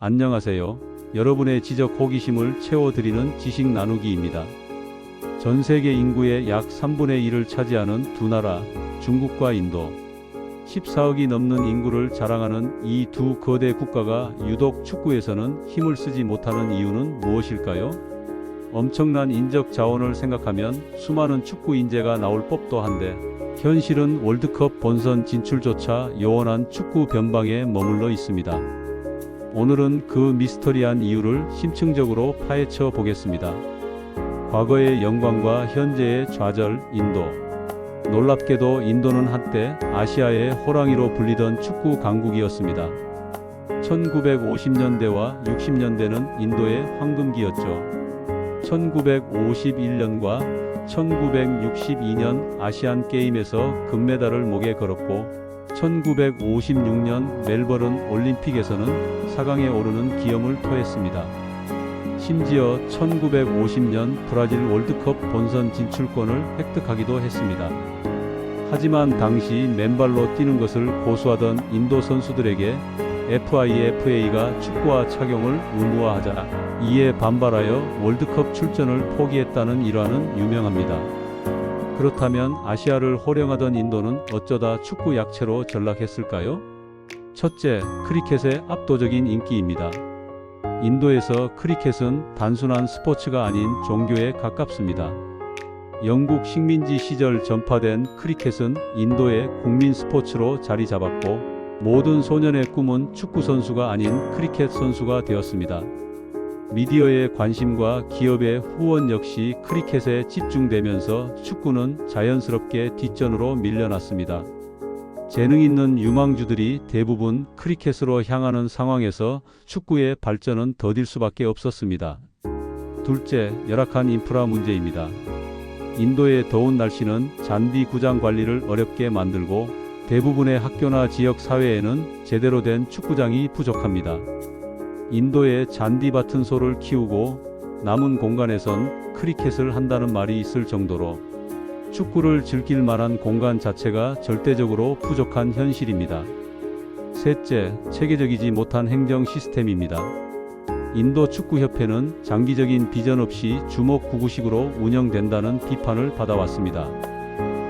안녕하세요. 여러분의 지적 호기심을 채워드리는 지식 나누기입니다. 전 세계 인구의 약 3분의 1을 차지하는 두 나라, 중국과 인도. 14억이 넘는 인구를 자랑하는 이 두 거대 국가가 유독 축구에서는 힘을 쓰지 못하는 이유는 무엇일까요? 엄청난 인적 자원을 생각하면 수많은 축구 인재가 나올 법도 한데 현실은 월드컵 본선 진출조차 요원한 축구 변방에 머물러 있습니다. 오늘은 그 미스터리한 이유를 심층적으로 파헤쳐 보겠습니다. 과거의 영광과 현재의 좌절, 인도. 놀랍게도 인도는 한때 아시아의 호랑이로 불리던 축구 강국이었습니다. 1950년대와 60년대는 인도의 황금기였죠. 1951년과 1962년 아시안 게임에서 금메달을 목에 걸었고 1956년 멜버른 올림픽에서는 4강에 오르는 기염을 토했습니다. 심지어 1950년 브라질 월드컵 본선 진출권을 획득하기도 했습니다. 하지만 당시 맨발로 뛰는 것을 고수하던 인도 선수들에게 FIFA가 축구화 착용을 의무화하자 이에 반발하여 월드컵 출전을 포기했다는 일화는 유명합니다. 그렇다면 아시아를 호령하던 인도는 어쩌다 축구 약체로 전락했을까요? 첫째, 크리켓의 압도적인 인기입니다. 인도에서 크리켓은 단순한 스포츠가 아닌 종교에 가깝습니다. 영국 식민지 시절 전파된 크리켓은 인도의 국민 스포츠로 자리 잡았고 모든 소년의 꿈은 축구 선수가 아닌 크리켓 선수가 되었습니다. 미디어의 관심과 기업의 후원 역시 크리켓에 집중되면서 축구는 자연스럽게 뒷전으로 밀려났습니다. 재능 있는 유망주들이 대부분 크리켓으로 향하는 상황에서 축구의 발전은 더딜 수밖에 없었습니다. 둘째, 열악한 인프라 문제입니다. 인도의 더운 날씨는 잔디 구장 관리를 어렵게 만들고 대부분의 학교나 지역 사회에는 제대로 된 축구장이 부족합니다. 인도의 잔디밭은 소를 키우고 남은 공간에선 크리켓을 한다는 말이 있을 정도로 축구를 즐길 만한 공간 자체가 절대적으로 부족한 현실입니다. 셋째, 체계적이지 못한 행정 시스템입니다. 인도 축구협회는 장기적인 비전 없이 주먹구구식으로 운영된다는 비판을 받아왔습니다.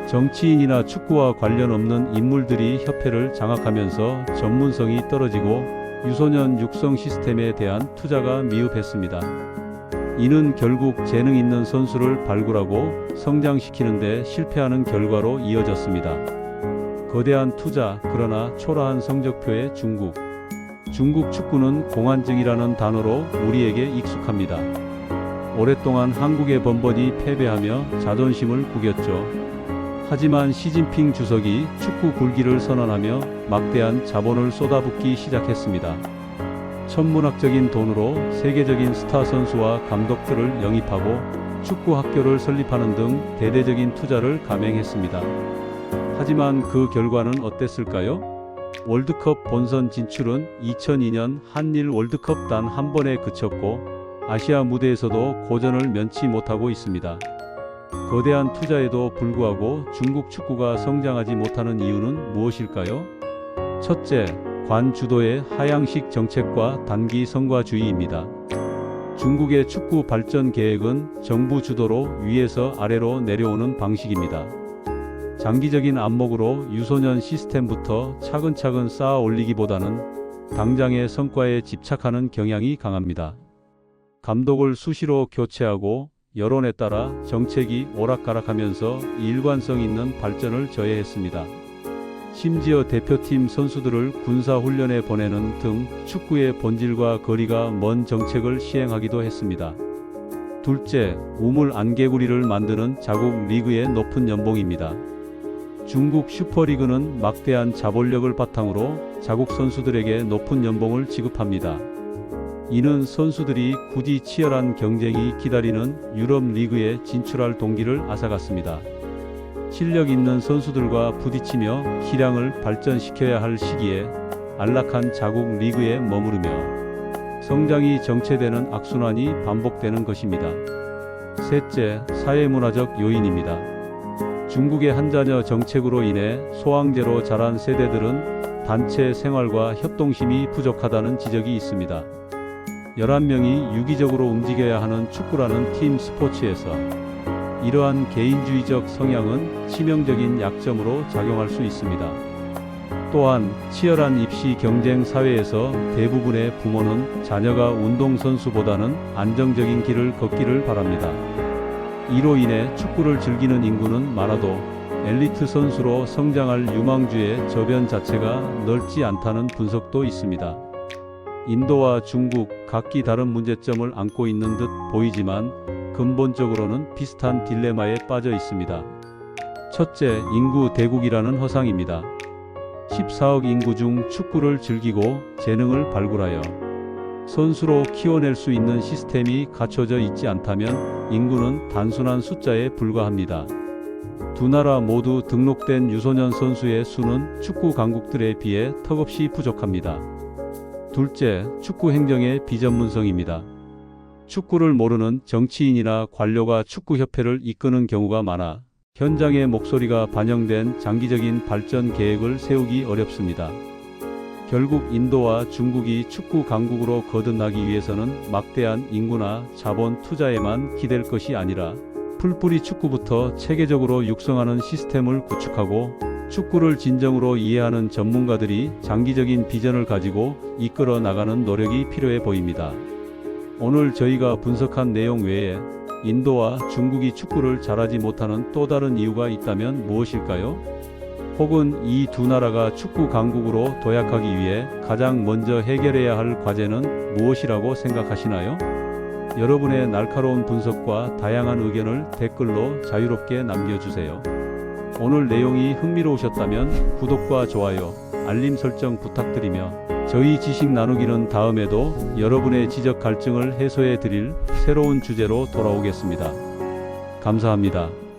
정치인이나 축구와 관련 없는 인물들이 협회를 장악하면서 전문성이 떨어지고 유소년 육성 시스템에 대한 투자가 미흡했습니다. 이는 결국 재능 있는 선수를 발굴하고 성장시키는 데 실패하는 결과로 이어졌습니다. 거대한 투자, 그러나 초라한 성적표의 중국. 중국 축구는 공안증이라는 단어로 우리에게 익숙합니다. 오랫동안 한국의 번번이 패배하며 자존심을 구겼죠. 하지만 시진핑 주석이 축구 굴기를 선언하며 막대한 자본을 쏟아붓기 시작했습니다. 천문학적인 돈으로 세계적인 스타 선수와 감독들을 영입하고 축구 학교를 설립하는 등 대대적인 투자를 감행했습니다. 하지만 그 결과는 어땠을까요? 월드컵 본선 진출은 2002년 한일 월드컵 단 한 번에 그쳤고 아시아 무대에서도 고전을 면치 못하고 있습니다. 거대한 투자에도 불구하고 중국 축구가 성장하지 못하는 이유는 무엇일까요? 첫째, 관 주도의 하향식 정책과 단기 성과주의입니다. 중국의 축구 발전 계획은 정부 주도로 위에서 아래로 내려오는 방식입니다. 장기적인 안목으로 유소년 시스템부터 차근차근 쌓아 올리기보다는 당장의 성과에 집착하는 경향이 강합니다. 감독을 수시로 교체하고 여론에 따라 정책이 오락가락하면서 일관성 있는 발전을 저해했습니다. 심지어 대표팀 선수들을 군사훈련에 보내는 등 축구의 본질과 거리가 먼 정책을 시행하기도 했습니다. 둘째, 우물 안개구리를 만드는 자국 리그의 높은 연봉입니다. 중국 슈퍼리그는 막대한 자본력을 바탕으로 자국 선수들에게 높은 연봉을 지급합니다. 이는 선수들이 굳이 치열한 경쟁이 기다리는 유럽 리그에 진출할 동기를 앗아갔습니다. 실력 있는 선수들과 부딪히며 기량을 발전시켜야 할 시기에 안락한 자국 리그에 머무르며 성장이 정체되는 악순환이 반복되는 것입니다. 셋째, 사회문화적 요인입니다. 중국의 한자녀 정책으로 인해 소황제로 자란 세대들은 단체 생활과 협동심이 부족하다는 지적이 있습니다. 11명이 유기적으로 움직여야 하는 축구라는 팀 스포츠에서 이러한 개인주의적 성향은 치명적인 약점으로 작용할 수 있습니다. 또한 치열한 입시 경쟁 사회에서 대부분의 부모는 자녀가 운동선수보다는 안정적인 길을 걷기를 바랍니다. 이로 인해 축구를 즐기는 인구는 많아도 엘리트 선수로 성장할 유망주의 저변 자체가 넓지 않다는 분석도 있습니다. 인도와 중국 각기 다른 문제점을 안고 있는 듯 보이지만 근본적으로는 비슷한 딜레마에 빠져 있습니다. 첫째, 인구 대국이라는 허상입니다. 14억 인구 중 축구를 즐기고 재능을 발굴하여 선수로 키워낼 수 있는 시스템이 갖춰져 있지 않다면 인구는 단순한 숫자에 불과합니다. 두 나라 모두 등록된 유소년 선수의 수는 축구 강국들에 비해 턱없이 부족합니다. 둘째, 축구 행정의 비전문성입니다. 축구를 모르는 정치인이나 관료가 축구협회를 이끄는 경우가 많아 현장의 목소리가 반영된 장기적인 발전 계획을 세우기 어렵습니다. 결국 인도와 중국이 축구 강국으로 거듭나기 위해서는 막대한 인구나 자본 투자에만 기댈 것이 아니라 풀뿌리 축구부터 체계적으로 육성하는 시스템을 구축하고 축구를 진정으로 이해하는 전문가들이 장기적인 비전을 가지고 이끌어 나가는 노력이 필요해 보입니다. 오늘 저희가 분석한 내용 외에 인도와 중국이 축구를 잘하지 못하는 또 다른 이유가 있다면 무엇일까요? 혹은 이 두 나라가 축구 강국으로 도약하기 위해 가장 먼저 해결해야 할 과제는 무엇이라고 생각하시나요? 여러분의 날카로운 분석과 다양한 의견을 댓글로 자유롭게 남겨주세요. 오늘 내용이 흥미로우셨다면 구독과 좋아요, 알림 설정 부탁드리며 저희 지식 나누기는 다음에도 여러분의 지적 갈증을 해소해 드릴 새로운 주제로 돌아오겠습니다. 감사합니다.